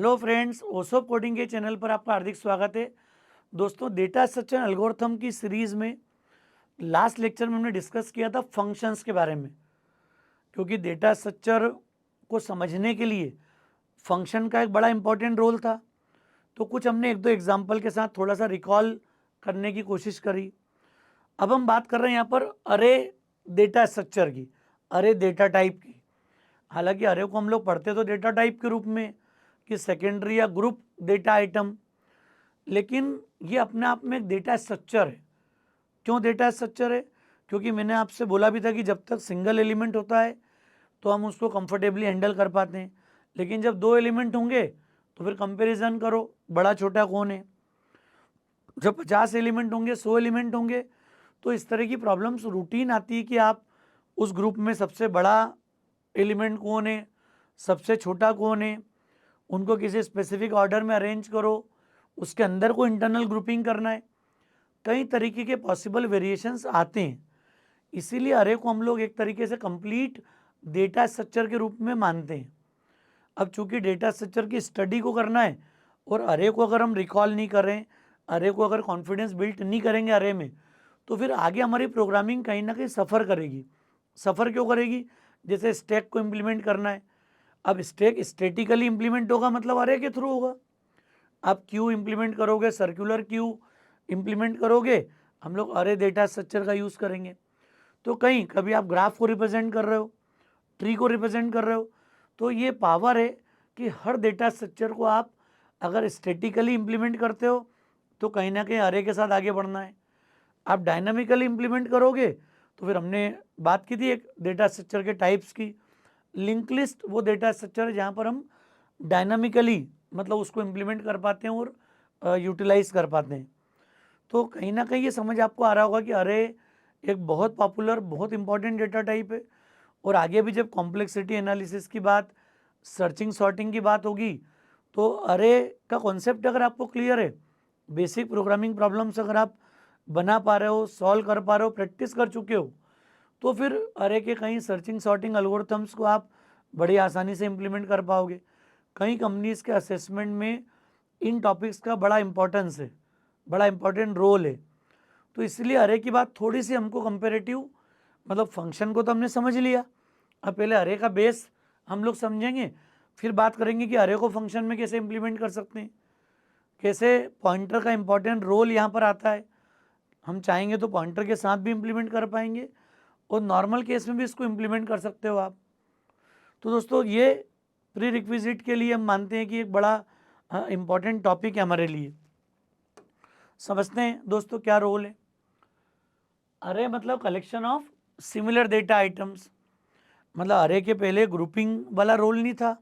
Hello friends, ओसोप coding के channel पर आपका हार्दिक स्वागत है। दोस्तों, डेटा स्ट्रक्चर एल्गोरिथम की सीरीज़ में लास्ट लेक्चर में हमने डिस्कस किया था फंक्शंस के बारे में, क्योंकि डेटा स्ट्रक्चर को समझने के लिए फंक्शन का एक बड़ा इंपॉर्टेंट रोल था। तो कुछ हमने एक दो एग्जाम्पल के साथ थोड़ा सा रिकॉल करने की कोशिश करी। अब हम बात कर रहे हैं यहाँ पर अरे डेटा स्ट्रक्चर की, अरे डेटा टाइप की। हालांकि अरे को हम लोग पढ़ते तो डेटा टाइप के रूप में कि सेकेंडरी या ग्रुप डेटा आइटम, लेकिन ये अपने आप में एक डेटा स्ट्रक्चर है। क्यों डेटा स्ट्रक्चर है? क्योंकि मैंने आपसे बोला भी था कि जब तक सिंगल एलिमेंट होता है तो हम उसको कंफर्टेबली हैंडल कर पाते हैं, लेकिन जब दो एलिमेंट होंगे तो फिर कंपैरिजन करो बड़ा छोटा कौन है। जब 50 एलिमेंट होंगे, 100 एलिमेंट होंगे, तो इस तरह की प्रॉब्लम्स रूटीन आती है कि आप उस ग्रुप में सबसे बड़ा एलिमेंट कौन है, सबसे छोटा कौन है, उनको किसी स्पेसिफिक ऑर्डर में अरेंज करो, उसके अंदर को इंटरनल ग्रुपिंग करना है। कई तरीके के पॉसिबल वेरिएशंस आते हैं। इसीलिए अरे को हम लोग एक तरीके से कंप्लीट डेटा स्ट्रक्चर के रूप में मानते हैं। अब चूंकि डेटा स्ट्रक्चर की स्टडी को करना है और अरे को अगर हम रिकॉल नहीं करें, अरे को अगर कॉन्फिडेंस बिल्ट नहीं करेंगे अरे में, तो फिर आगे हमारी प्रोग्रामिंग कहीं ना कहीं सफ़र करेगी। सफ़र क्यों करेगी? जैसे स्टैक को इम्प्लीमेंट करना है। अब स्टैक स्टैटिकली इम्प्लीमेंट होगा, मतलब अरे के थ्रू होगा। आप क्यू इम्प्लीमेंट करोगे, सर्कुलर क्यू इम्प्लीमेंट करोगे, हम लोग अरे डेटा स्ट्रक्चर का यूज़ करेंगे। तो कहीं कभी आप ग्राफ को रिप्रेजेंट कर रहे हो, ट्री को रिप्रेजेंट कर रहे हो, तो ये पावर है कि हर डेटा स्ट्रक्चर को आप अगर स्टैटिकली इम्प्लीमेंट करते हो तो कहीं ना कहीं अरे के साथ आगे बढ़ना है। आप डायनामिकली इम्प्लीमेंट करोगे तो फिर हमने बात की थी एक डेटा स्ट्रक्चर के टाइप्स की। लिंक लिस्ट वो डेटा स्ट्रक्चर है जहाँ पर हम डायनामिकली मतलब उसको इम्प्लीमेंट कर पाते हैं और यूटिलाइज कर पाते हैं। तो कहीं ना कहीं ये समझ आपको आ रहा होगा कि अरे एक बहुत पॉपुलर, बहुत इंपॉर्टेंट डेटा टाइप है। और आगे भी जब कॉम्प्लेक्सिटी एनालिसिस की बात, सर्चिंग सॉर्टिंग की बात होगी, तो अरे का कॉन्सेप्ट अगर आपको क्लियर है, बेसिक प्रोग्रामिंग प्रॉब्लम्स अगर आप बना पा रहे हो, सॉल्व कर पा रहे हो, प्रैक्टिस कर चुके हो, तो फिर अरे के कहीं सर्चिंग सॉर्टिंग एल्गोरिथम्स को आप बड़ी आसानी से इम्प्लीमेंट कर पाओगे। कई कंपनीज़ के असेसमेंट में इन टॉपिक्स का बड़ा इंपॉर्टेंस है, बड़ा इंपॉर्टेंट रोल है। तो इसलिए अरे की बात थोड़ी सी हमको कंपेरेटिव, मतलब फंक्शन को तो हमने समझ लिया, अब पहले अरे का बेस हम लोग समझेंगे, फिर बात करेंगे कि अरे को फंक्शन में कैसे इम्प्लीमेंट कर सकते हैं, कैसे पॉइंटर का इंपॉर्टेंट रोल यहाँ पर आता है। हम चाहेंगे तो पॉइंटर के साथ भी इम्प्लीमेंट कर पाएंगे और नॉर्मल केस में भी इसको इम्प्लीमेंट कर सकते हो आप। तो दोस्तों, ये प्री रिक्विजिट के लिए हम मानते हैं कि एक बड़ा इम्पॉर्टेंट टॉपिक है हमारे लिए। समझते हैं दोस्तों क्या रोल है। अरे मतलब collection of similar data items. मतलब अरे के पहले ग्रुपिंग वाला रोल नहीं था।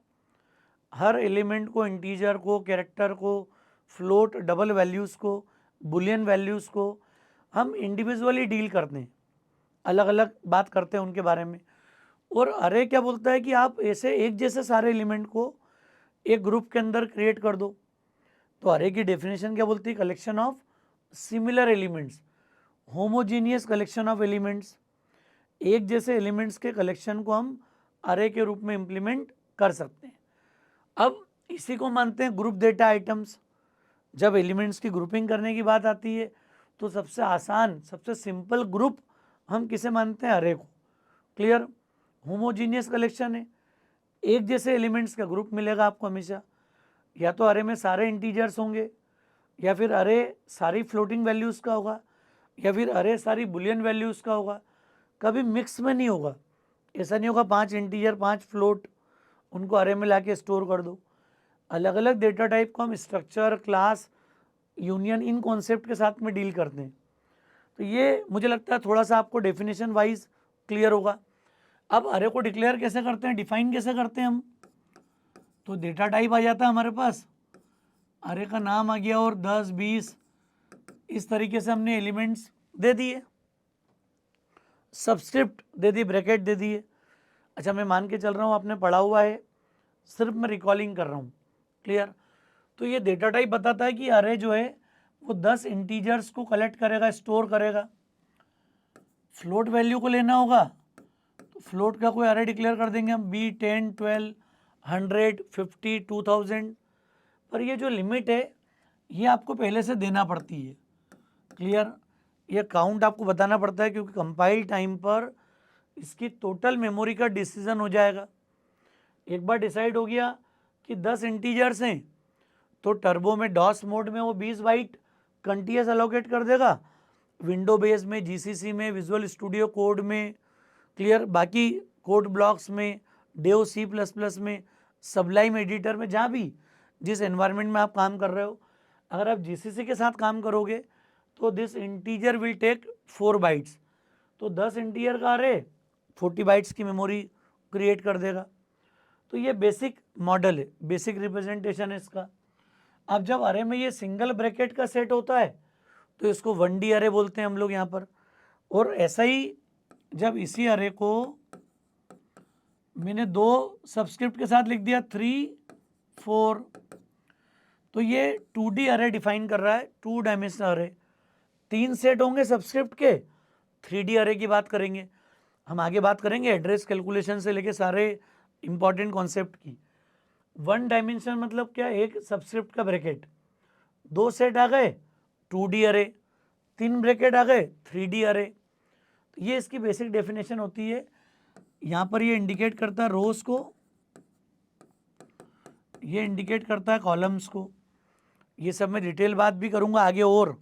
हर एलिमेंट को, इंटीजर को, कैरेक्टर को, फ्लोट, डबल वैल्यूज़ को, बुलियन वैल्यूज़ को हम इंडिविजुअली डील करते हैं, अलग अलग बात करते हैं उनके बारे में। और अरे क्या बोलता है कि आप ऐसे एक जैसे सारे एलिमेंट को एक ग्रुप के अंदर क्रिएट कर दो। तो अरे की डेफिनेशन क्या बोलती है? Collection of similar elements, homogeneous collection of elements. एक जैसे एलिमेंट्स के कलेक्शन को हम अरे के रूप में इंप्लीमेंट कर सकते हैं। अब इसी को मानते हैं ग्रुप डेटा आइटम्स। जब एलिमेंट्स की ग्रुपिंग करने की बात आती है तो सबसे आसान, सबसे सिंपल ग्रुप हम किसे मानते हैं? अरे को। क्लियर? होमोजीनियस कलेक्शन है, एक जैसे एलिमेंट्स का ग्रुप मिलेगा आपको हमेशा। या तो अरे में सारे इंटीजर्स होंगे, या फिर अरे सारी फ्लोटिंग वैल्यूज़ का होगा, या फिर अरे सारी बुलियन वैल्यूज़ का होगा। कभी मिक्स में नहीं होगा। ऐसा नहीं होगा 5 इंटीजर 5 फ्लोट उनको अरे में ला के स्टोर कर दो। अलग अलग डेटा टाइप को हम स्ट्रक्चर, क्लास, यूनियन, इन कॉन्सेप्ट के साथ में डील करते हैं। तो ये मुझे लगता है थोड़ा सा आपको डेफिनेशन वाइज क्लियर होगा। अब अरे को डिक्लेयर कैसे करते हैं, डिफाइन कैसे करते हैं हम? तो डेटा टाइप आ जाता है हमारे पास, अरे का नाम आ गया और 10, 20 इस तरीके से हमने एलिमेंट्स दे दिए, सबस्क्रिप्ट दे दी, ब्रैकेट दे दिए। अच्छा, मैं मान के चल रहा हूँ आपने पढ़ा हुआ है, सिर्फ मैं रिकॉलिंग कर रहा हूँ। क्लियर? तो ये डेटा टाइप बताता है कि अरे जो है वो 10 इंटीजर्स को कलेक्ट करेगा, स्टोर करेगा। फ्लोट वैल्यू को लेना होगा तो फ्लोट का कोई अरे डिक्लेयर कर देंगे हम, B10, 12, 100, 50, 2000। पर ये जो लिमिट है ये आपको पहले से देना पड़ती है। क्लियर? ये काउंट आपको बताना पड़ता है क्योंकि कंपाइल टाइम पर इसकी टोटल मेमोरी का डिसीजन हो जाएगा। एक बार डिसाइड हो गया कि 10 इंटीजर्स हैं तो टर्बो में डॉस मोड में वो 20 बाइट कंटीन्यूअस एलोकेट कर देगा, विंडो बेस में, जीसीसी में, विजुअल स्टूडियो कोड में, क्लियर, बाकी कोड ब्लॉक्स में, डेव C++ में, सबलाइम एडिटर में, जहाँ भी जिस एनवायरनमेंट में आप काम कर रहे हो, अगर आप जीसीसी के साथ काम करोगे तो this integer will take 4 bytes, तो 10 इंटीजर का अरे 40 बाइट्स की मेमोरी क्रिएट कर देगा। तो ये बेसिक मॉडल है, बेसिक रिप्रेजेंटेशन है इसका। अब जब अरे में ये सिंगल ब्रैकेट का सेट होता है तो इसको 1D अरे बोलते हैं हम लोग यहाँ पर। और ऐसा ही जब इसी अरे को मैंने 2 सबस्क्रिप्ट के साथ लिख दिया 3, 4, तो ये 2D अरे डिफाइन कर रहा है, 2 डायमेंशनल अरे। 3 सेट होंगे सबस्क्रिप्ट के, 3D अरे की बात करेंगे हम, आगे बात करेंगे एड्रेस कैलकुलेशन से लेके सारे इंपॉर्टेंट कॉन्सेप्ट की। 1 डायमेंशन मतलब क्या, एक सबस्क्रिप्ट का ब्रैकेट, 2 सेट आ गए 2D अरे, 3 ब्रैकेट आ गए 3D अरे। तो ये इसकी बेसिक डेफिनेशन होती है। यहाँ पर ये इंडिकेट करता है रोज को, ये इंडिकेट करता है कॉलम्स को। ये सब मैं डिटेल बात भी करूँगा आगे और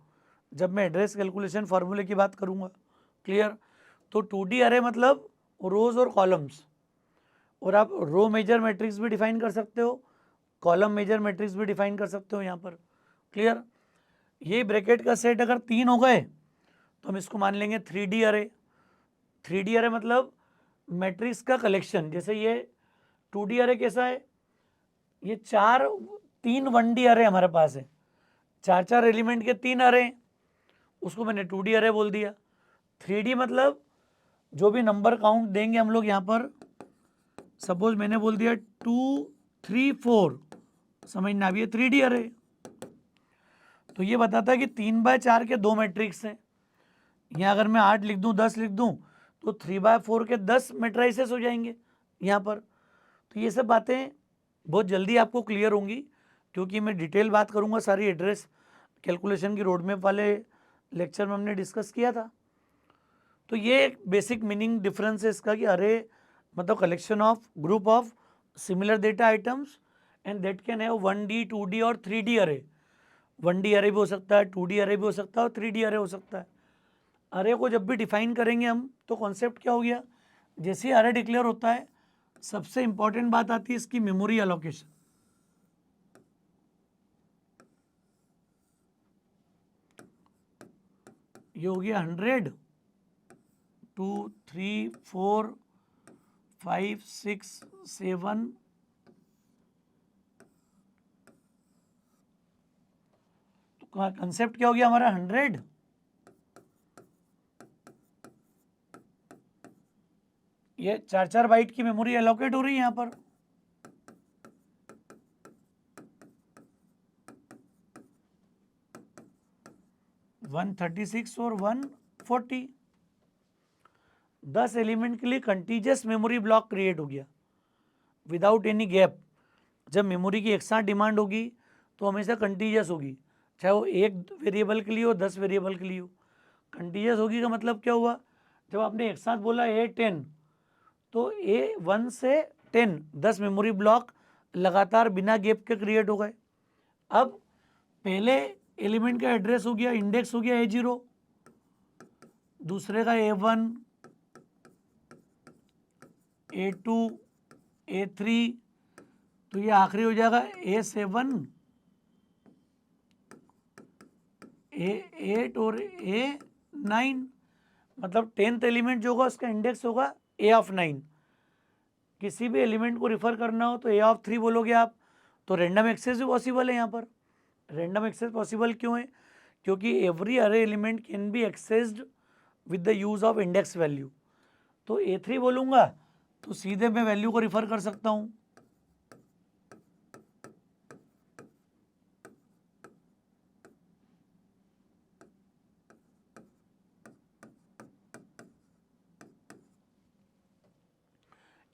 जब मैं एड्रेस कैलकुलेशन फार्मूले की बात करूँगा। क्लियर? तो 2D अरे मतलब रोज और कॉलम्स, और आप रो मेजर मैट्रिक्स भी डिफाइन कर सकते हो, कॉलम मेजर मैट्रिक्स भी डिफाइन कर सकते हो यहाँ पर। क्लियर? ये ब्रैकेट का सेट अगर 3 हो गए तो हम इसको मान लेंगे 3D अरे। 3D अरे मतलब मैट्रिक्स का कलेक्शन। जैसे ये 2D अरे कैसा है, ये 3 1D अरे हमारे पास है, 4 एलिमेंट के 3 अरे, उसको मैंने 2D अरे बोल दिया। 3D मतलब जो भी नंबर काउंट देंगे हम लोग यहाँ पर, सपोज मैंने बोल दिया 2, 3, 4, समझना। अब ये 3D अरे, तो ये बताता है कि 3/4 के 2 मैट्रिक्स हैं। यहाँ अगर मैं 8 लिख दूँ, 10 लिख दूँ, तो 3/4 के 10 मैट्राइसेस हो जाएंगे यहाँ पर। तो ये सब बातें बहुत जल्दी आपको क्लियर होंगी क्योंकि मैं डिटेल बात करूँगा सारी एड्रेस कैलकुलेशन की रोडमैप वाले लेक्चर में हमने डिस्कस किया था। तो ये एक बेसिक मीनिंग डिफरेंस है इसका कि अरे मतलब collection of group of similar data items and that can have 1D, 2D और 3D अरे। 1D अरे भी हो सकता है, 2D अरे भी हो सकता है और 3D अरे हो सकता है। अरे को जब भी डिफाइन करेंगे हम तो कॉन्सेप्ट क्या हो गया, जैसे ही अरे डिक्लेयर होता है सबसे इंपॉर्टेंट बात आती है इसकी मेमोरी एलोकेशन। ये हो गया 100, 2, 3, 4, 5, 6, 7, तो कंसेप्ट क्या हो गया हमारा 100। ये 4 बाइट की मेमोरी एलोकेट हो रही है यहाँ पर। वन 136 और 140, 10 एलिमेंट के लिए कंटीजियस मेमोरी ब्लॉक क्रिएट हो गया विदाउट एनी गैप। जब मेमोरी की एक साथ डिमांड होगी तो हमेशा कंटीजियस होगी, चाहे वो एक वेरिएबल के लिए हो, 10 वेरिएबल के लिए हो। कंटीजियस होगी का मतलब क्या हुआ, जब आपने एक साथ बोला A10 तो A1 से 10 मेमोरी ब्लॉक लगातार बिना गैप के क्रिएट हो गए। अब पहले एलिमेंट का एड्रेस हो गया, इंडेक्स हो गया A0, दूसरे का A1, A2, A3, तो ये आखिरी हो जाएगा A7, A8 और A9। मतलब 10th एलिमेंट जो होगा उसका इंडेक्स होगा A9। किसी भी एलिमेंट को रिफर करना हो तो A3 बोलोगे आप, तो रैंडम एक्सेस भी पॉसिबल है यहाँ पर। रैंडम एक्सेस पॉसिबल क्यों है, क्योंकि एवरी अरे element can be accessed with the use of index value. तो A3 बोलूँगा तो सीधे मैं वैल्यू को रिफर कर सकता हूँ।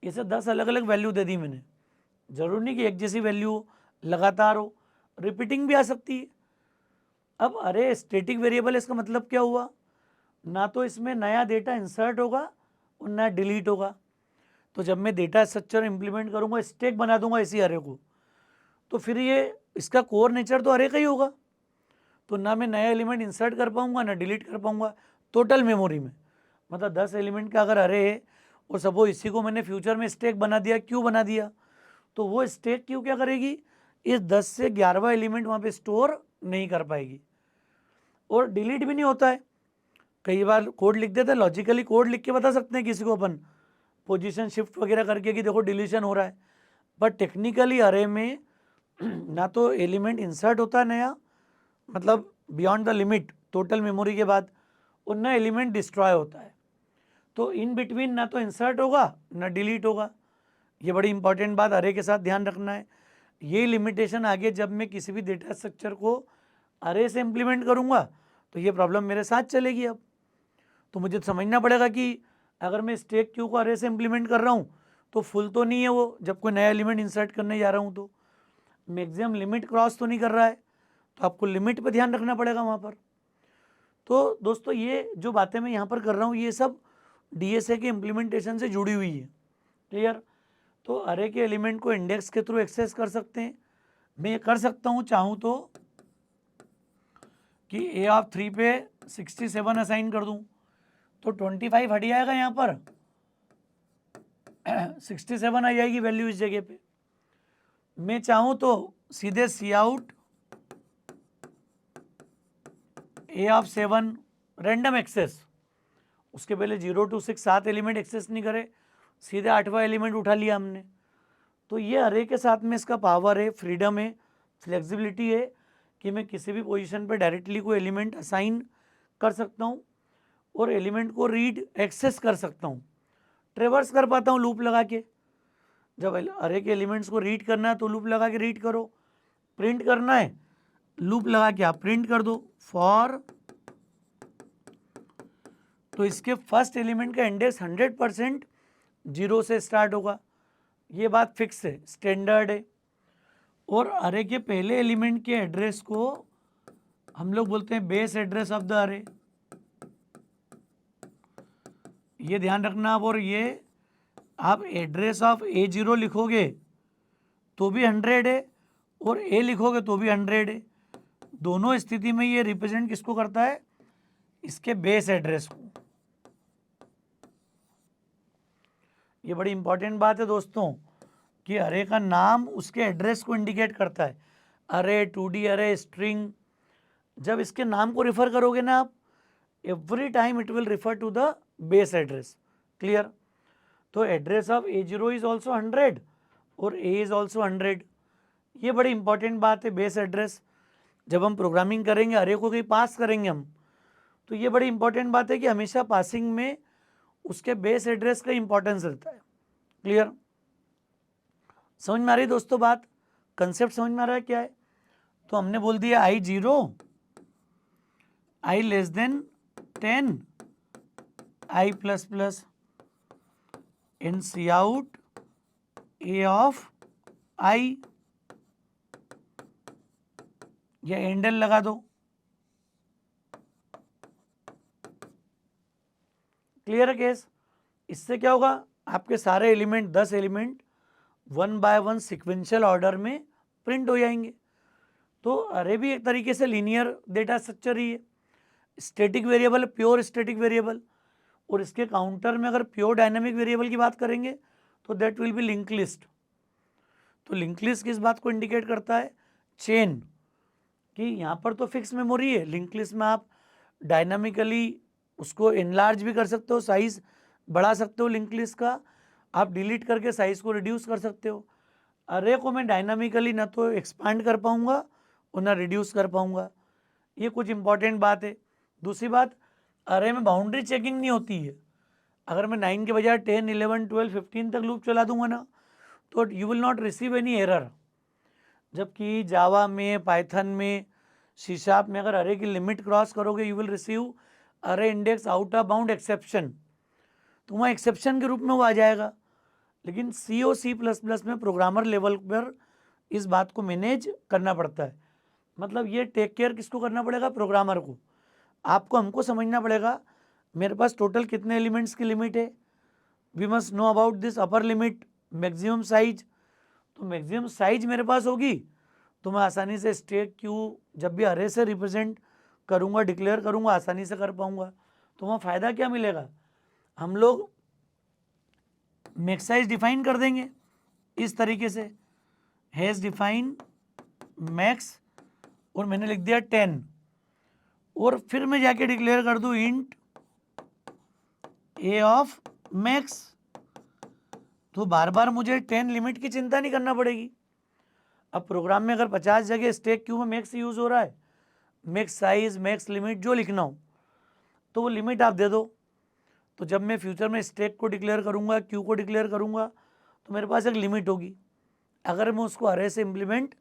इसे 10 अलग अलग वैल्यू दे दी मैंने, जरूरी नहीं कि एक जैसी वैल्यू लगातार हो, रिपीटिंग भी आ सकती है। अब अरे स्टैटिक वेरिएबल, इसका मतलब क्या हुआ, ना तो इसमें नया डेटा इंसर्ट होगा और ना डिलीट होगा। तो जब मैं डेटा स्ट्रक्चर इंप्लीमेंट करूंगा, स्टैक बना दूंगा इसी अरे को, तो फिर ये इसका कोर नेचर तो अरे का ही होगा। तो ना मैं नया एलिमेंट इंसर्ट कर पाऊंगा ना डिलीट कर पाऊंगा टोटल मेमोरी में। मतलब 10 एलिमेंट का अगर अरे है और सपोज इसी को मैंने फ्यूचर में स्टैक बना दिया, क्यों बना दिया, तो वो स्टैक क्यों क्या करेगी, इस 10 से 11वां एलिमेंट वहाँ पे स्टोर नहीं कर पाएगी। और डिलीट भी नहीं होता है। कई बार कोड लिख देते हैं, लॉजिकली कोड लिख के बता सकते हैं किसी को अपन पोजीशन शिफ्ट वगैरह करके कि देखो डिलीशन हो रहा है, बट टेक्निकली अरे में ना तो एलिमेंट इंसर्ट होता है नया, मतलब beyond the limit total memory के बाद, और ना एलिमेंट डिस्ट्रॉय होता है। तो इन बिटवीन ना तो इंसर्ट होगा ना डिलीट होगा। ये बड़ी इंपॉर्टेंट बात अरे के साथ ध्यान रखना है। ये लिमिटेशन आगे जब मैं किसी भी डेटा स्ट्रक्चर को अरे से इम्प्लीमेंट करूँगा तो ये प्रॉब्लम मेरे साथ चलेगी। अब तो मुझे समझना पड़ेगा कि अगर मैं स्टैक क्यू को अरे से इम्प्लीमेंट कर रहा हूँ तो फुल तो नहीं है वो, जब कोई नया एलिमेंट इंसर्ट करने जा रहा हूँ तो मैक्सिमम लिमिट क्रॉस तो नहीं कर रहा है, तो आपको लिमिट पर ध्यान रखना पड़ेगा वहाँ पर। तो दोस्तों ये जो बातें मैं यहाँ पर कर रहा हूँ ये सब डीएसए के इम्प्लीमेंटेशन से जुड़ी हुई है। क्लियर। तो अरे के एलिमेंट को इंडेक्स के थ्रू एक्सेस कर सकते हैं। मैं ये कर सकता हूँ चाहूँ तो कि ए ऑफ 3 पे 67 असाइन कर दूँ, तो 25 हट जाएगा यहाँ पर 67 आ जाएगी वैल्यू इस जगह पे। मैं चाहूँ तो सीधे cout A of 7 random access, उसके पहले 0 to 6 7 एलिमेंट एक्सेस नहीं करे, सीधे 8वां एलिमेंट उठा लिया हमने। तो ये अरे के साथ में इसका पावर है, फ्रीडम है, फ्लेक्सिबिलिटी है कि मैं किसी भी पोजीशन पे डायरेक्टली कोई एलिमेंट असाइन कर सकता हूँ और एलिमेंट को रीड एक्सेस कर सकता हूँ, ट्रेवर्स कर पाता हूँ लूप लगा के। जब अरे के एलिमेंट्स को रीड करना है तो लूप लगा के रीड करो, प्रिंट करना है लूप लगा के आप प्रिंट कर दो फॉर। तो इसके फर्स्ट एलिमेंट का इंडेक्स 100% 0 से स्टार्ट होगा, ये बात फिक्स है, स्टैंडर्ड है। और अरे के पहले एलिमेंट के एड्रेस को हम लोग बोलते हैं बेस एड्रेस ऑफ द अरे, ये ध्यान रखना आप। और ये आप एड्रेस ऑफ A0 लिखोगे तो भी 100 है और ए लिखोगे तो भी 100 है। दोनों स्थिति में ये रिप्रेजेंट किसको करता है, इसके बेस एड्रेस को। ये बड़ी इंपॉर्टेंट बात है दोस्तों कि अरे का नाम उसके एड्रेस को इंडिकेट करता है। अरे 2D अरे स्ट्रिंग, जब इसके नाम को रिफर करोगे ना आप, every time it will refer to the base address. Clear. तो address of A0 is also 100 और A इज ऑल्सो 100। ये बड़ी इंपॉर्टेंट बात है, बेस एड्रेस। जब हम प्रोग्रामिंग करेंगे अरे को कहीं पास करेंगे हम, तो ये बड़ी इंपॉर्टेंट बात है कि हमेशा पासिंग में उसके बेस एड्रेस का इंपॉर्टेंस रहता है। क्लियर। समझ में आ रही है दोस्तों बात, कंसेप्ट समझ में आ रहा है क्या है। तो हमने बोल दिया I0 I less than 10 I plus plus in C out A of I, या एंडल लगा दो। क्लियर है केस। इससे क्या होगा, आपके सारे element 10 element 1 by 1 sequential order में प्रिंट हो जाएंगे। तो अरे भी एक तरीके से लीनियर डेटा स्ट्रक्चर ही है, static variable, pure static variable. और इसके काउंटर में अगर प्योर डायनामिक वेरिएबल की बात करेंगे तो that will be link list. तो लिंक लिस्ट किस बात को इंडिकेट करता है, चेन, कि यहाँ पर तो फिक्स मेमोरी है, लिंक लिस्ट में आप डायनामिकली उसको इनलार्ज भी कर सकते हो, साइज बढ़ा सकते हो लिंक लिस्ट का, आप डिलीट करके साइज को रिड्यूस कर सकते हो। अरे को मैं डायनामिकली ना तो एक्सपांड कर पाऊँगा और ना रिड्यूस कर पाऊँगा, ये कुछ इंपॉर्टेंट बात है। दूसरी बात, अरे में बाउंड्री चेकिंग नहीं होती है। अगर मैं 9 के बजाय 10, 11, 12, 15 तक लूप चला दूंगा ना तो you will not receive any error. जबकि जावा में, पाइथन में, सी शार्प में अगर अरे की लिमिट क्रॉस करोगे यू विल रिसीव अरे index out of bound exception, तो वहाँ एक्सेप्शन के रूप में वो आ जाएगा। लेकिन C और C++ में प्रोग्रामर लेवल पर इस बात को मैनेज करना पड़ता है। मतलब ये टेक केयर किसको करना पड़ेगा? प्रोग्रामर को। आपको हमको समझना पड़ेगा मेरे पास टोटल कितने एलिमेंट्स की लिमिट है। We must know about this upper limit, maximum size. तो मैक्सिमम साइज मेरे पास होगी तो मैं आसानी से स्टैक क्यू जब भी अरे से रिप्रेजेंट करूँगा, डिक्लेयर करूँगा, आसानी से कर पाऊँगा। तो वहाँ फ़ायदा क्या मिलेगा? हम लोग मैक्स साइज डिफाइन कर देंगे इस तरीके से, हैज़ डिफाइन मैक्स, और मैंने लिख दिया 10, और फिर मैं जाके डिक्लेयर कर दूँ इंट ए ऑफ मैक्स। तो बार बार मुझे 10 लिमिट की चिंता नहीं करना पड़ेगी। अब प्रोग्राम में अगर 50 जगह स्टैक क्यू में मैक्स यूज़ हो रहा है, मैक्स साइज, मैक्स लिमिट जो लिखना हो, तो वो लिमिट आप दे दो। तो जब मैं फ्यूचर में स्टैक को डिक्लेयर करूँगा, क्यू को डिक्लेयर करूँगा, तो मेरे पास एक लिमिट होगी। अगर मैं उसको अरे से इम्प्लीमेंट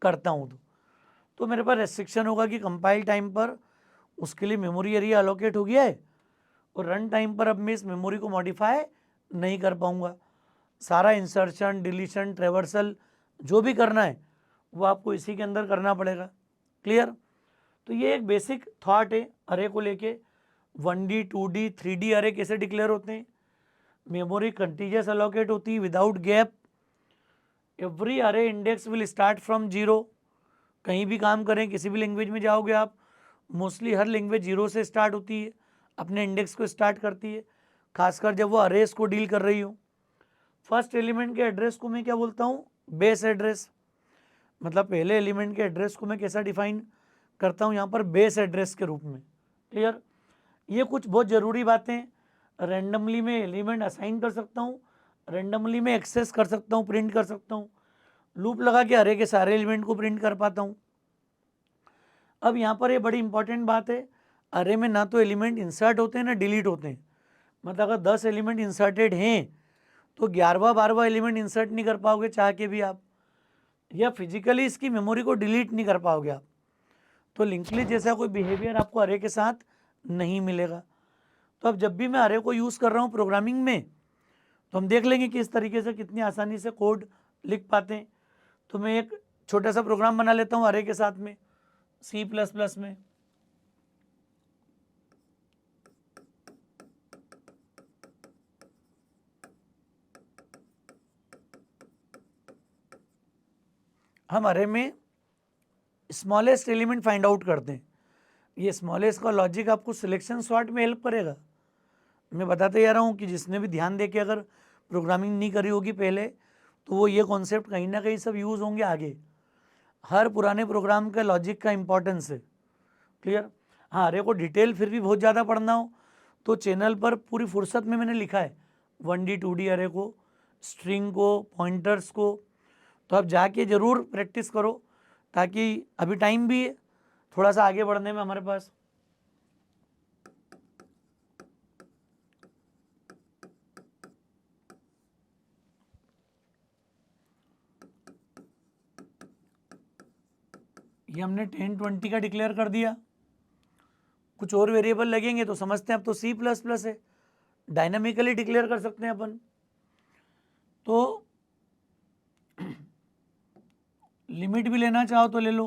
करता हूँ तो मेरे पास रेस्ट्रिक्शन होगा कि कंपाइल टाइम पर उसके लिए मेमोरी एरिया अलोकेट हो गया है, और रन टाइम पर अब मैं इस मेमोरी को मॉडिफाई नहीं कर पाऊँगा। सारा इंसर्शन, डिलीशन, ट्रेवर्सल जो भी करना है वो आपको इसी के अंदर करना पड़ेगा। क्लियर? तो ये एक बेसिक थॉट है अरे को लेके। 1D 2D 3D अरे कैसे डिक्लेयर होते हैं। मेमोरी कंटीजियस अलोकेट होती है विदाउट गैप। एवरी अरे index will start from zero. कहीं भी काम करें, किसी भी लैंग्वेज में जाओगे आप, मोस्टली हर लैंग्वेज जीरो से स्टार्ट होती है, अपने इंडेक्स को स्टार्ट करती है, खासकर जब वो अरेस को डील कर रही हो। फर्स्ट एलिमेंट के एड्रेस को मैं क्या बोलता हूँ? Base address. मतलब पहले एलिमेंट के एड्रेस को मैं कैसा डिफाइन करता हूँ? यहाँ पर बेस एड्रेस के रूप में। क्लियर? ये कुछ बहुत ज़रूरी बातें। रैंडमली मैं एलिमेंट असाइन कर सकता हूँ, रैंडमली मैं एक्सेस कर सकता हूँ, प्रिंट कर सकता हूँ, लूप लगा के अरे के सारे एलिमेंट को प्रिंट कर पाता हूँ। अब यहाँ पर ये बड़ी इंपॉर्टेंट बात है, अरे में ना तो एलिमेंट इंसर्ट होते हैं ना डिलीट होते हैं। मतलब अगर 10 एलिमेंट इंसर्टेड हैं तो 11वां 12वां एलिमेंट इंसर्ट नहीं कर पाओगे चाह के भी आप, या फिजिकली इसकी मेमोरी को डिलीट नहीं कर पाओगे आप। तो लिंक लिस्ट जैसा कोई बिहेवियर आपको अरे के साथ नहीं मिलेगा। तो अब जब भी मैं अरे को यूज़ कर रहा हूँ प्रोग्रामिंग में, तो हम देख लेंगे कि इस तरीके से कितनी आसानी से कोड लिख पाते हैं। तो मैं एक छोटा सा प्रोग्राम बना लेता हूँ अरे के साथ में C++ में। हम अरे में स्मॉलेस्ट एलिमेंट फाइंड आउट करते हैं। ये स्मॉलेस्ट का लॉजिक आपको सिलेक्शन सॉर्ट में हेल्प करेगा। मैं बताते जा रहा हूँ कि जिसने भी ध्यान दे के अगर प्रोग्रामिंग नहीं करी होगी पहले, तो वो ये कॉन्सेप्ट कहीं ना कहीं सब यूज़ होंगे आगे। हर पुराने प्रोग्राम का लॉजिक का इंपॉर्टेंस है। क्लियर? हाँ, अरे को डिटेल फिर भी बहुत ज़्यादा पढ़ना हो तो चैनल पर पूरी फुर्सत में मैंने लिखा है 1D 2D अरे को, स्ट्रिंग को, पॉइंटर्स को। तो आप जाके ज़रूर प्रैक्टिस करो, ताकि अभी टाइम भी है थोड़ा सा आगे बढ़ने में हमारे पास। ये हमने 10 20 का डिक्लेयर कर दिया। कुछ और वेरिएबल लगेंगे तो समझते हैं अब तो C++ है, डायनामिकली डिक्लेयर कर सकते हैं अपन। तो लिमिट भी लेना चाहो तो ले लो।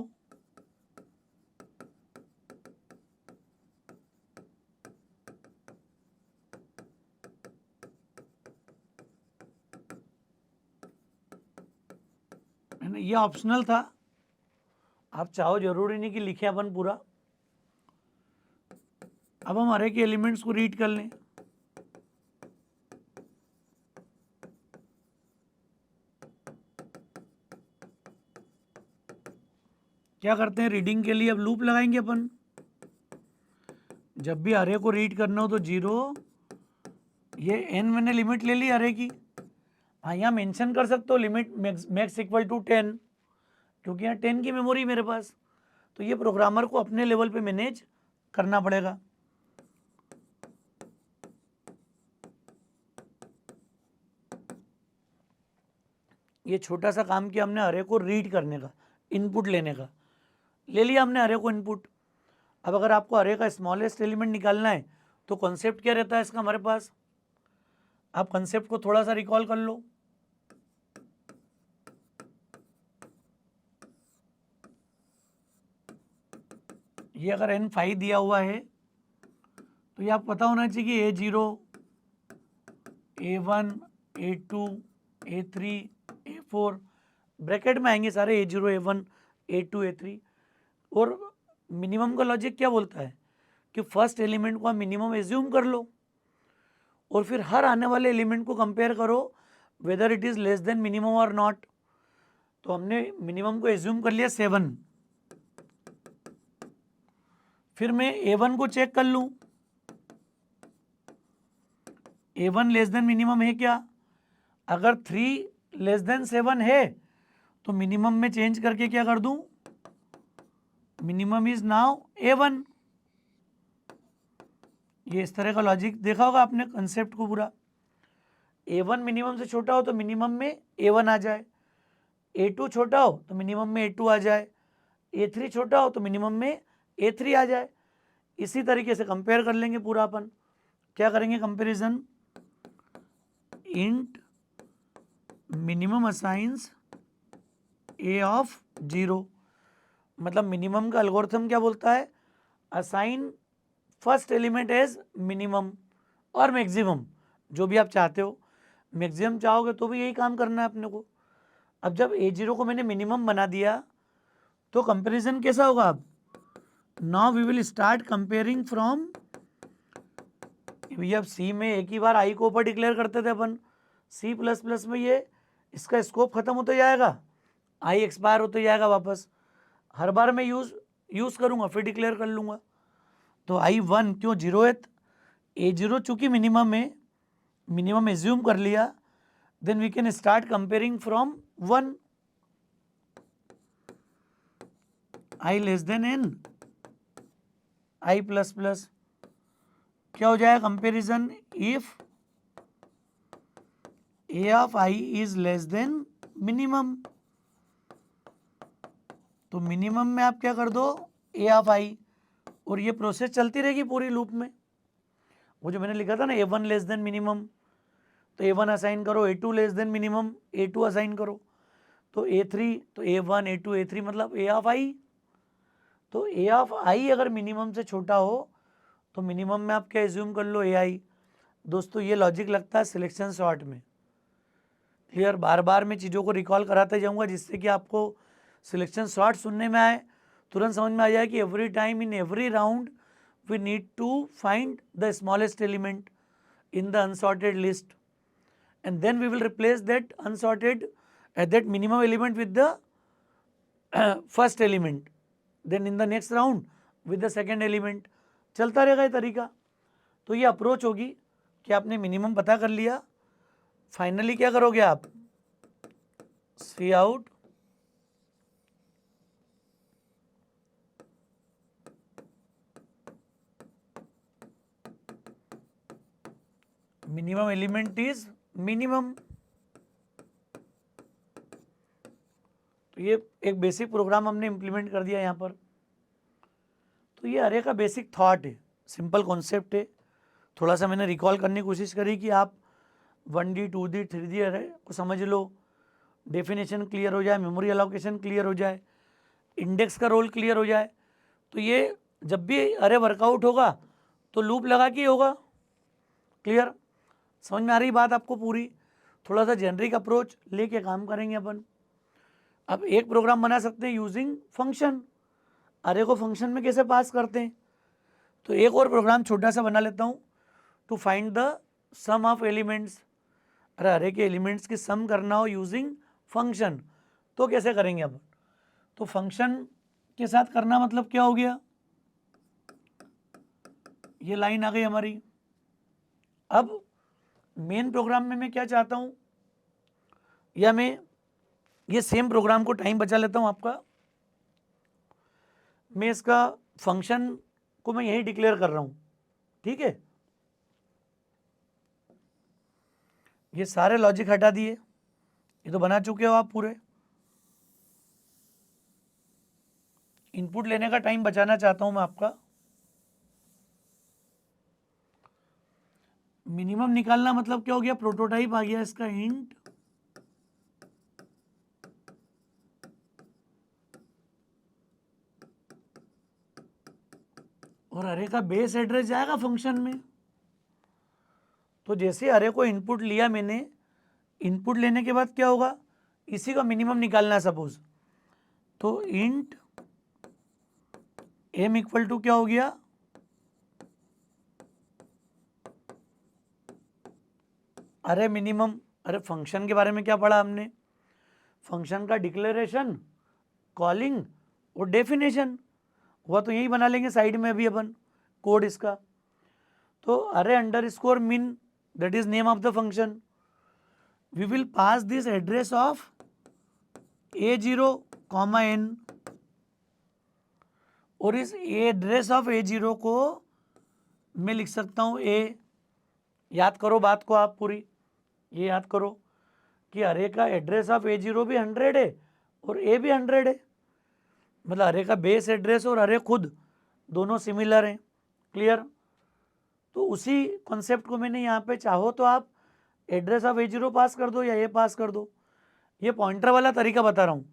है ना, ये ऑप्शनल था, आप चाहो जरूरी नहीं कि लिखे अपन पूरा। अब हम अरे के एलिमेंट्स को रीड कर लें। क्या करते हैं रीडिंग के लिए? अब लूप लगाएंगे अपन। जब भी अरे को रीड करना हो तो 0, ये n मैंने लिमिट ले ली अरे की। हाँ, यहाँ मेंशन कर सकते हो लिमिट मैक्स इक्वल टू 10, क्योंकि यहाँ 10 की मेमोरी मेरे पास। तो ये प्रोग्रामर को अपने लेवल पे मैनेज करना पड़ेगा। ये छोटा सा काम किया हमने अरे को रीड करने का, इनपुट लेने का। ले लिया हमने अरे को इनपुट। अब अगर आपको अरे का स्मॉलेस्ट एलिमेंट निकालना है तो कॉन्सेप्ट क्या रहता है इसका हमारे पास? आप कॉन्सेप्ट को थोड़ा सा रिकॉल कर लो। ये अगर n 5 दिया हुआ है तो ये आपको पता होना चाहिए कि A0, A1, A2, A3, A4 bracket में आएंगे सारे A0, A1, A2, A3। और मिनिमम का लॉजिक क्या बोलता है कि फर्स्ट एलिमेंट को आप मिनिमम एज्यूम कर लो और फिर हर आने वाले एलिमेंट को कंपेयर करो whether it is less than minimum और नॉट। तो हमने मिनिमम को एज्यूम कर लिया 7, फिर मैं A1 को चेक कर लूं, A1 लेस देन मिनिमम है क्या? अगर 3 लेस देन 7 है तो मिनिमम में चेंज करके क्या कर दूं, मिनिमम इज नाउ A1। ये इस तरह का लॉजिक देखा होगा आपने कंसेप्ट को पूरा। A1 मिनिमम से छोटा हो तो मिनिमम में A1 आ जाए, A2 छोटा हो तो मिनिमम में A2 आ जाए, A3 छोटा हो तो मिनिमम में A3 आ जाए। इसी तरीके से कंपेयर कर लेंगे पूरा अपन। क्या करेंगे comparison, int minimum assigns A of 0। मतलब मिनिमम का एल्गोरिथम क्या बोलता है, assign first element as minimum और मैक्सिमम, जो भी आप चाहते हो। मैक्सिमम चाहोगे तो भी यही काम करना है अपने को। अब जब A0 को मैंने मिनिमम बना दिया तो कंपैरिजन कैसा होगा, अब now we will start comparing from, अब सी में एक ही बार आई को ऊपर डिक्लेयर करते थे अपन, C++ में ये इसका स्कोप खत्म होते जाएगा, आई एक्सपायर होते जाएगा वापस, हर बार मैं यूज करूंगा फिर डिक्लेयर कर लूंगा। तो I1 क्यों 0th, A0 चूंकि मिनिमम है, मिनिमम एज्यूम कर लिया, then we can start comparing from 1, I less than n, I++। क्या हो जाएगा comparison, if A of I is less than minimum, तो मिनिमम में आप क्या कर दो A ऑफ I, और ये प्रोसेस चलती रहेगी पूरी लूप में। वो जो मैंने लिखा था ना A1 लेस देन मिनिमम, तो A1 असाइन करो, A2 less than minimum, A2 assign करो, तो A3, तो A1, A2, A3 मतलब A ऑफ I। तो A ऑफ I अगर मिनिमम से छोटा हो तो मिनिमम में आप क्या एज्यूम कर लो AI। दोस्तों ये लॉजिक लगता है सिलेक्शन सॉर्ट में। क्लियर, बार बार मैं चीज़ों को रिकॉल कराते जाऊंगा जिससे कि आपको सिलेक्शन सॉर्ट सुनने में आए, तुरंत समझ में आ जाए कि every time in every round we need to find the smallest element in the unsorted list and then we will replace that unsorted that minimum element with the first element, then in the next round with the second element। चलता रहेगा ये तरीका। तो ये approach होगी कि आपने minimum पता कर लिया, फाइनली क्या करोगे आप, cout minimum element is minimum. तो ये एक बेसिक प्रोग्राम हमने इंप्लीमेंट कर दिया यहाँ पर। तो ये अरे का बेसिक थॉट है, सिंपल कॉन्सेप्ट है। थोड़ा सा मैंने रिकॉल करने की कोशिश करी कि आप 1D 2D 3D अरे को समझ लो, डेफिनेशन क्लियर हो जाए, मेमोरी एलोकेशन क्लियर हो जाए, इंडेक्स का रोल क्लियर हो जाए। तो ये जब भी अरे वर्कआउट होगा तो लूप लगा के होगा। क्लियर, समझ में आ रही बात आपको पूरी? थोड़ा सा जेनरिक अप्रोच लेके काम करेंगे अपन। अब एक प्रोग्राम बना सकते हैं यूजिंग फंक्शन, अरे को फंक्शन में कैसे पास करते हैं। तो एक और प्रोग्राम छोटा सा बना लेता हूँ to find the sum of elements. Array के एलिमेंट्स की सम करना हो यूजिंग फंक्शन तो कैसे करेंगे अपन? तो फंक्शन के साथ करना मतलब क्या हो गया, ये लाइन आ गई हमारी। अब मेन प्रोग्राम में मैं क्या चाहता हूँ, या मैं ये सेम प्रोग्राम को टाइम बचा लेता हूँ आपका, मैं इसका फंक्शन को मैं यही डिक्लेयर कर रहा हूँ। ठीक है, ये सारे लॉजिक हटा दिए, ये तो बना चुके हो आप पूरे। इनपुट लेने का टाइम बचाना चाहता हूं मैं आपका। मिनिमम निकालना मतलब क्या हो गया, प्रोटोटाइप आ गया इसका, इंट और अरे का बेस एड्रेस जाएगा फंक्शन में। तो जैसे अरे को इनपुट लिया मैंने, इनपुट लेने के बाद क्या होगा, इसी का मिनिमम निकालना है सपोज, तो इंट एम इक्वल टू क्या हो गया, अरे मिनिमम। अरे फंक्शन के बारे में क्या पढ़ा हमने, फंक्शन का डिक्लेरेशन, कॉलिंग और डेफिनेशन, हुआ तो यही बना लेंगे साइड में अभी अपन कोड इसका। तो array underscore min, that is name of the function, we will pass this address of A0, n, और इस एड्रेस ऑफ A0 को मैं लिख सकता हूँ A। याद करो बात को आप पूरी, ये याद करो कि अरे का एड्रेस ऑफ A0 भी 100 है और A भी 100 है, मतलब अरे का बेस एड्रेस और अरे खुद दोनों सिमिलर हैं। क्लियर। तो उसी कॉन्सेप्ट को मैंने यहाँ पे, चाहो तो आप एड्रेस ऑफ A0 पास कर दो या A पास कर दो, ये पॉइंटर वाला तरीका बता रहा हूँ।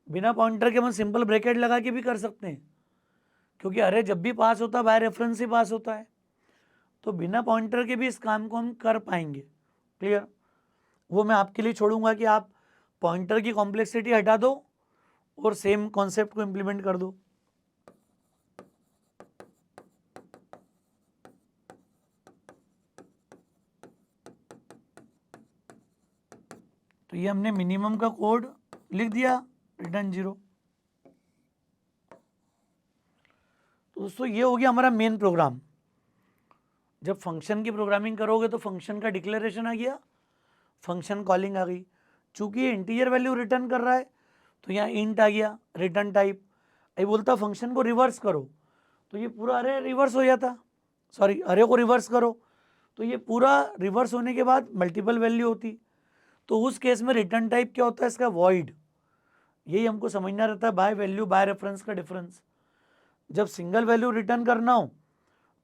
बिना पॉइंटर के हम सिंपल ब्रैकेट लगा के भी कर सकते हैं, क्योंकि अरे जब भी पास होता है बाय रेफरेंस ही पास होता है, तो बिना पॉइंटर के भी इस काम को हम कर पाएंगे। क्लियर। वो मैं आपके लिए छोड़ूंगा कि आप पॉइंटर की कॉम्प्लेक्सिटी हटा दो और सेम कॉन्सेप्ट को इम्प्लीमेंट कर दो। तो ये हमने मिनिमम का कोड लिख दिया, रिटर्न 0। तो दोस्तों ये हो गया हमारा मेन प्रोग्राम। जब फंक्शन की प्रोग्रामिंग करोगे तो फंक्शन का डिक्लेरेशन आ गया, फंक्शन कॉलिंग आ गई। चूंकि ये इंटीजर वैल्यू रिटर्न कर रहा है तो यहाँ इंट आ गया रिटर्न टाइप। ये बोलता फंक्शन को रिवर्स करो तो ये पूरा अरे रिवर्स हो जाता, सॉरी अरे को रिवर्स करो तो ये पूरा रिवर्स होने के बाद मल्टीपल वैल्यू होती। तो उस केस में रिटर्न टाइप क्या होता है इसका, वॉइड। यही हमको समझना रहता है बाय वैल्यू बाय रेफरेंस का डिफरेंस। जब सिंगल वैल्यू रिटर्न करना हो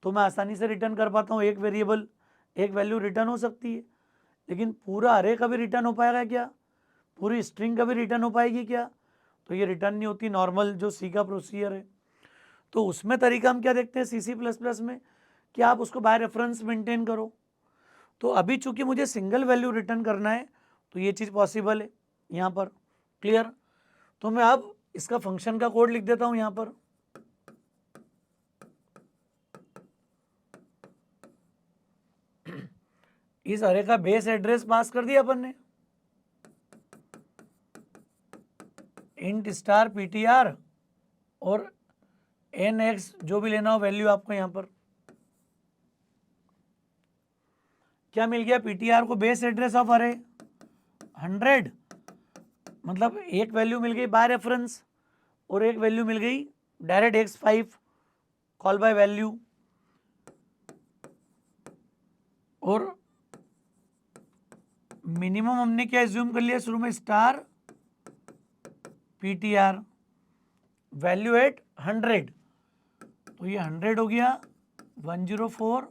तो मैं आसानी से रिटर्न कर पाता हूँ, एक वेरिएबल एक वैल्यू रिटर्न हो सकती है, लेकिन पूरा अरे का भी रिटर्न हो पाएगा क्या, पूरी स्ट्रिंग का भी रिटर्न हो पाएगी क्या, तो ये रिटर्न नहीं होती। नॉर्मल जो सी का प्रोसीजर है, तो उसमें तरीका हम क्या देखते हैं C++ में कि आप उसको बाय रेफरेंस मेंटेन करो। तो अभी चूंकि मुझे सिंगल वैल्यू रिटर्न करना है तो ये चीज़ पॉसिबल है यहाँ पर। क्लियर। तो मैं अब इसका फंक्शन का कोड लिख देता हूँ यहाँ पर। इस अरे का बेस एड्रेस पास कर दिया अपन ने, इंट स्टार ptr और nx जो भी लेना हो वैल्यू आपको यहाँ पर क्या मिल गया, ptr को बेस एड्रेस ऑफ अरे 100, मतलब एक वैल्यू मिल गई बाय रेफरेंस और एक वैल्यू मिल गई direct x5 call by value. और मिनिमम हमने क्या एज्यूम कर लिया शुरू में, स्टार ptr वैल्यू एट 100, तो ये 100 हो गया 104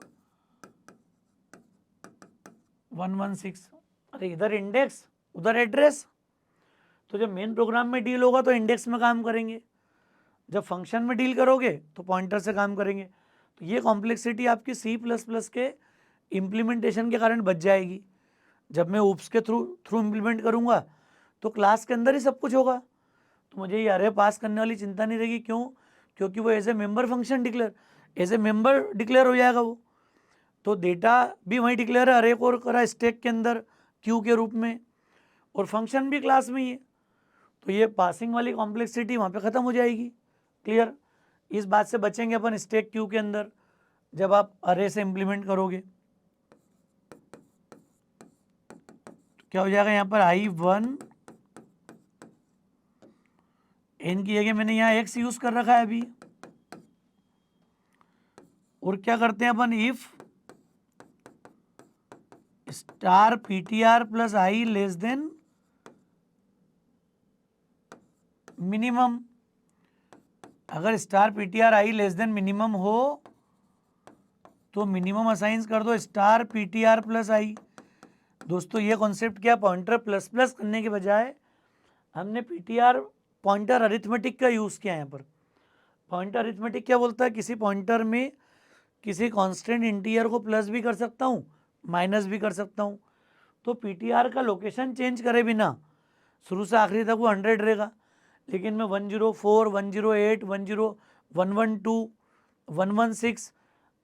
116। अरे इधर इंडेक्स उधर एड्रेस, तो जब मेन प्रोग्राम में डील होगा तो इंडेक्स में काम करेंगे, जब फंक्शन में डील करोगे तो पॉइंटर से काम करेंगे। तो ये कॉम्प्लेक्सिटी आपकी C++ के इम्प्लीमेंटेशन के कारण बच जाएगी। जब मैं ऊप्स के थ्रू इम्प्लीमेंट करूँगा तो क्लास के अंदर ही सब कुछ होगा, तो मुझे ये अरे पास करने वाली चिंता नहीं रहेगी। क्यों, क्योंकि वो as a member function declare, as a member declare हो जाएगा वो। तो डेटा भी वहीं डिक्लेयर है, अरे को करा स्टैक के अंदर क्यू के रूप में, और फंक्शन भी क्लास में ही है। तो ये पासिंग वाली कॉम्प्लेक्सिटी वहाँ पे ख़त्म हो जाएगी। क्लियर। इस बात से बचेंगे अपन स्टैक क्यू के अंदर जब आप अरे से इम्प्लीमेंट करोगे। तो क्या हो जाएगा यहाँ पर I1 n की जगह मैंने यहाँ x यूज कर रखा है अभी। और क्या करते हैं अपन, if star ptr plus i less than minimum. अगर star ptr i less than minimum हो तो मिनिमम असाइन कर दो स्टार ptr प्लस i। दोस्तों ये कॉन्सेप्ट क्या, पॉइंटर प्लस प्लस करने के बजाय हमने ptr पॉइंटर अरिथमेटिक का यूज़ किया यहाँ पर। पॉइंटर अरिथमेटिक क्या बोलता है, किसी पॉइंटर में किसी कांस्टेंट इंटीजर को प्लस भी कर सकता हूँ, माइनस भी कर सकता हूँ। तो पीटीआर का लोकेशन चेंज करे बिना शुरू से आखिरी तक वो 100 रहेगा, लेकिन मैं 104, 108, 112, 116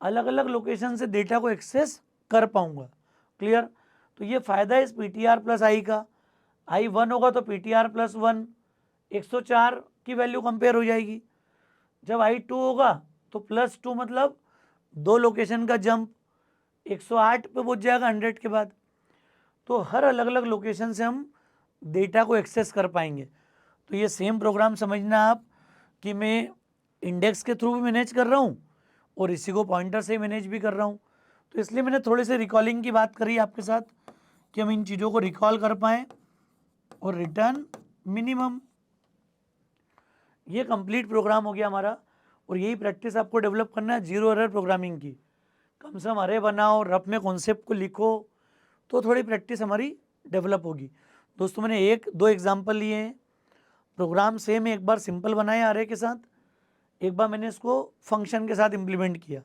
अलग अलग लोकेशन से डेटा को एक्सेस कर पाऊंगा। क्लियर। तो ये फ़ायदा है इस पीटीआर प्लस आई का। आई 1 होगा तो पीटीआर प्लस 1 104 की वैल्यू कंपेयर हो जाएगी। जब आई 2 होगा तो प्लस 2 मतलब 2 लोकेशन का जंप 108 पे पहुंच जाएगा 100 के बाद। तो हर अलग अलग लोकेशन से हम डेटा को एक्सेस कर पाएंगे। तो ये सेम प्रोग्राम समझना आप कि मैं इंडेक्स के थ्रू भी मैनेज कर रहा हूँ और इसी को पॉइंटर से मैनेज भी कर रहा हूँ। तो इसलिए मैंने थोड़े से रिकॉलिंग की बात करी आपके साथ कि हम इन चीज़ों को रिकॉल कर पाएँ। और रिटर्न मिनिमम, ये कंप्लीट प्रोग्राम हो गया हमारा। और यही प्रैक्टिस आपको डेवलप करना है जीरो एरर प्रोग्रामिंग की। कम से कम अरे बनाओ, रफ में कॉन्सेप्ट को लिखो, तो थोड़ी प्रैक्टिस हमारी डेवलप होगी। दोस्तों मैंने 1-2 एग्जाम्पल लिए हैं। प्रोग्राम सेम एक बार सिंपल बनाया अरे के साथ, एक बार मैंने इसको फंक्शन के साथ इम्प्लीमेंट किया,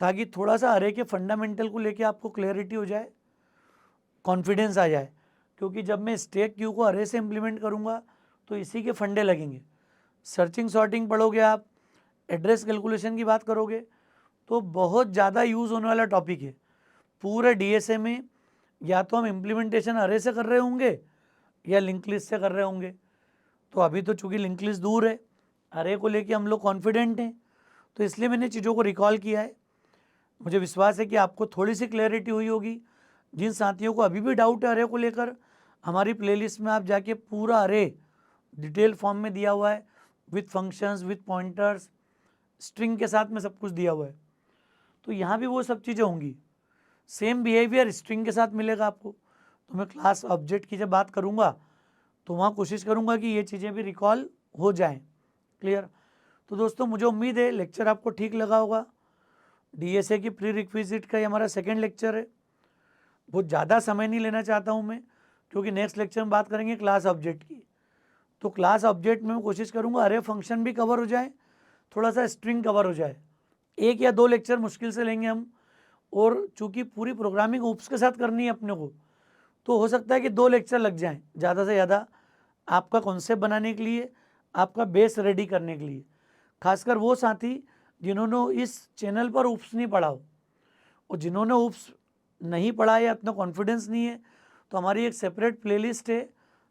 ताकि थोड़ा सा अरे के फंडामेंटल को लेके आपको क्लैरिटी हो जाए, कॉन्फिडेंस आ जाए। क्योंकि जब मैं स्टैक क्यू को अरे से इम्प्लीमेंट करूँगा तो इसी के फंडे लगेंगे। सर्चिंग सॉर्टिंग पढ़ोगे आप, एड्रेस कैलकुलेशन की बात करोगे, तो बहुत ज़्यादा यूज़ होने वाला टॉपिक है। पूरे डीएसए में या तो हम इम्प्लीमेंटेशन अरे से कर रहे होंगे या लिंक लिस्ट से कर रहे होंगे। तो अभी तो चूंकि लिंक लिस्ट दूर है, अरे को लेके हम लोग कॉन्फिडेंट हैं, तो इसलिए मैंने चीज़ों को रिकॉल किया है। मुझे विश्वास है कि आपको थोड़ी सी क्लैरिटी हुई होगी। जिन साथियों को अभी भी डाउट है अरे को लेकर, हमारी प्लेलिस्ट में आप जाके पूरा अरे डिटेल फॉर्म में दिया हुआ है, with functions, with pointers, string के साथ में सब कुछ दिया हुआ है। तो यहाँ भी वो सब चीज़ें होंगी। सेम बिहेवियर स्ट्रिंग के साथ मिलेगा आपको। तो मैं क्लास ऑब्जेक्ट की जब बात करूँगा तो वहाँ कोशिश करूँगा कि ये चीज़ें भी रिकॉल हो जाएं। क्लियर। तो दोस्तों मुझे उम्मीद है लेक्चर आपको ठीक लगा होगा। डीएसए की प्री रिक्विजिट का ये हमारा सेकेंड लेक्चर है। बहुत ज़्यादा समय नहीं लेना चाहता हूँ मैं, क्योंकि नेक्स्ट लेक्चर में बात करेंगे क्लास ऑब्जेक्ट की। तो क्लास ऑब्जेक्ट में मैं कोशिश करूँगा अरे फंक्शन भी कवर हो जाए, थोड़ा सा स्ट्रिंग कवर हो जाए। 1 या 2 लेक्चर मुश्किल से लेंगे हम। और चूंकि पूरी प्रोग्रामिंग ऊप्स के साथ करनी है अपने को, तो हो सकता है कि 2 लेक्चर लग जाएं ज़्यादा से ज़्यादा, आपका कॉन्सेप्ट बनाने के लिए, आपका बेस रेडी करने के लिए। खासकर वो साथी जिन्होंने इस चैनल पर ऊप्स नहीं पढ़ा हो, और जिन्होंने ऊप्स नहीं पढ़ा या इतना कॉन्फिडेंस नहीं है, तो हमारी एक सेपरेट प्लेलिस्ट है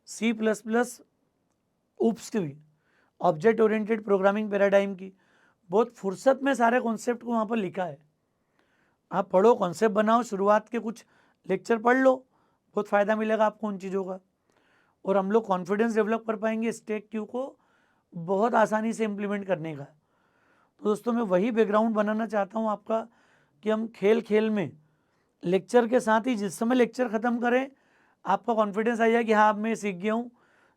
C++ ऊप्स की भी, ऑब्जेक्ट ओरिएंटेड प्रोग्रामिंग पैराडाइम की। बहुत फुर्सत में सारे कॉन्सेप्ट को वहाँ पर लिखा है। आप पढ़ो, कॉन्सेप्ट बनाओ, शुरुआत के कुछ लेक्चर पढ़ लो, बहुत फ़ायदा मिलेगा आपको उन चीज़ों का। और हम लोग कॉन्फिडेंस डेवलप कर पाएंगे स्टैक क्यू को बहुत आसानी से इम्प्लीमेंट करने का। तो दोस्तों मैं वही बैकग्राउंड बनाना चाहता हूँ आपका, कि हम खेल खेल में लेक्चर के साथ ही जिस समय लेक्चर ख़त्म करें, आपका कॉन्फिडेंस आ जाए कि हाँ अब मैं सीख गया हूँ,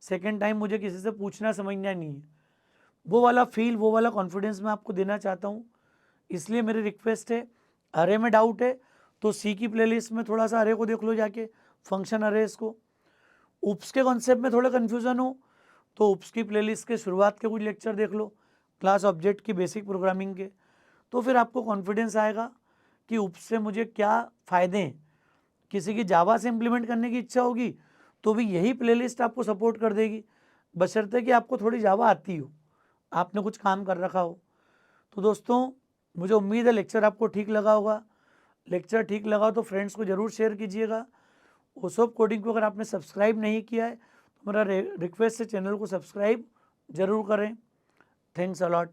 सेकेंड टाइम मुझे किसी से पूछना समझना नहीं है। वो वाला फील, वो वाला कॉन्फिडेंस मैं आपको देना चाहता हूँ। इसलिए मेरी रिक्वेस्ट है, अरे में डाउट है तो सी की प्लेलिस्ट में थोड़ा सा अरे को देख लो जाके, फंक्शन अरेज को। उप्स के कॉन्सेप्ट में थोड़ा कन्फ्यूज़न हो तो उप्स की प्लेलिस्ट के शुरुआत के कुछ लेक्चर देख लो, क्लास ऑब्जेक्ट की बेसिक प्रोग्रामिंग के। तो फिर आपको कॉन्फिडेंस आएगा कि उप्स से मुझे क्या फ़ायदे हैं। किसी की जावा से इम्प्लीमेंट करने की इच्छा होगी तो भी यही प्लेलिस्ट आपको सपोर्ट कर देगी, बशर्ते कि आपको थोड़ी जावा आती हो, आपने कुछ काम कर रखा हो। तो दोस्तों मुझे उम्मीद है लेक्चर आपको ठीक लगा होगा। लेक्चर ठीक लगा तो फ्रेंड्स को ज़रूर शेयर कीजिएगा। ओसोप कोडिंग को अगर आपने सब्सक्राइब नहीं किया है तो मेरा रिक्वेस्ट है चैनल को सब्सक्राइब ज़रूर करें। Thanks a lot.